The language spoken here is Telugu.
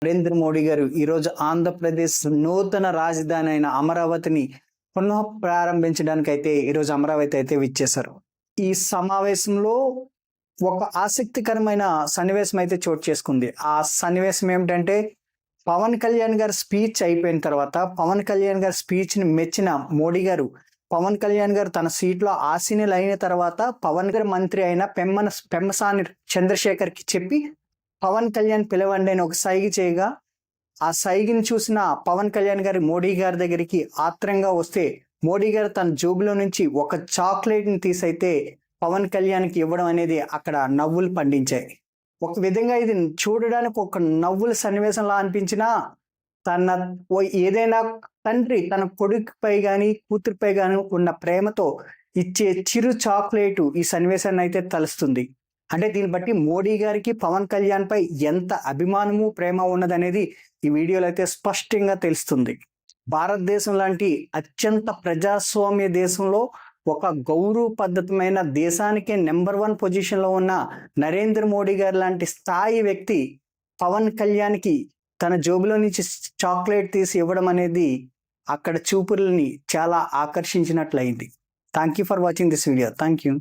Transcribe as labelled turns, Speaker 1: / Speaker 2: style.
Speaker 1: నరేంద్ర మోడీ గారు ఈరోజు ఆంధ్రప్రదేశ్ నూతన రాజధాని అయిన అమరావతిని పునః ప్రారంభించడానికి అయితే ఈరోజు అమరావతి అయితే విచ్చేశారు. ఈ సమావేశంలో ఒక ఆసక్తికరమైన సన్నివేశం అయితే చోటు చేసుకుంది. ఆ సన్నివేశం ఏమిటంటే, పవన్ కళ్యాణ్ గారి స్పీచ్ అయిపోయిన తర్వాత పవన్ కళ్యాణ్ గారి స్పీచ్ని మెచ్చిన మోడీ గారు, పవన్ కళ్యాణ్ గారు తన సీట్లో ఆసీనులు అయిన తర్వాత పవన్ గారి మంత్రి అయిన పెమ్మసాని చంద్రశేఖర్కి చెప్పి పవన్ కళ్యాణ్ పిలవండి అని ఒక సైగ చేయగా, ఆ సైగిని చూసిన పవన్ కళ్యాణ్ గారి మోడీ గారి దగ్గరికి ఆత్రంగా వస్తే మోడీ గారు తన జోబులో నుంచి ఒక చాక్లెట్ని తీసైతే పవన్ కళ్యాణ్కి ఇవ్వడం అనేది అక్కడ నవ్వులు పండించాయి. ఒక విధంగా ఇది చూడడానికి ఒక నవ్వుల సన్నివేశంలా అనిపించినా, తన ఏదైనా తండ్రి తన కొడుకుపై కానీ కూతురుపై కానీ ఉన్న ప్రేమతో ఇచ్చే చిరు చాక్లెట్ ఈ సన్నివేశాన్ని అయితే తలుస్తుంది. అంటే దీన్ని బట్టి మోడీ గారికి పవన్ కళ్యాణ్ పై ఎంత అభిమానము ప్రేమ ఉన్నదనేది ఈ వీడియోలో అయితే స్పష్టంగా తెలుస్తుంది. భారతదేశం లాంటి అత్యంత ప్రజాస్వామ్య దేశంలో ఒక గౌరవ పద్ధతమైన దేశానికే నెంబర్ 1 పొజిషన్లో ఉన్న నరేంద్ర మోడీ గారు లాంటి స్థాయి వ్యక్తి పవన్ కళ్యాణ్కి తన జోబులో నుంచి చాక్లెట్ తీసి ఇవ్వడం అనేది అక్కడ చూపుల్ని చాలా ఆకర్షించినట్లయింది. Thank you for watching this video. Thank you.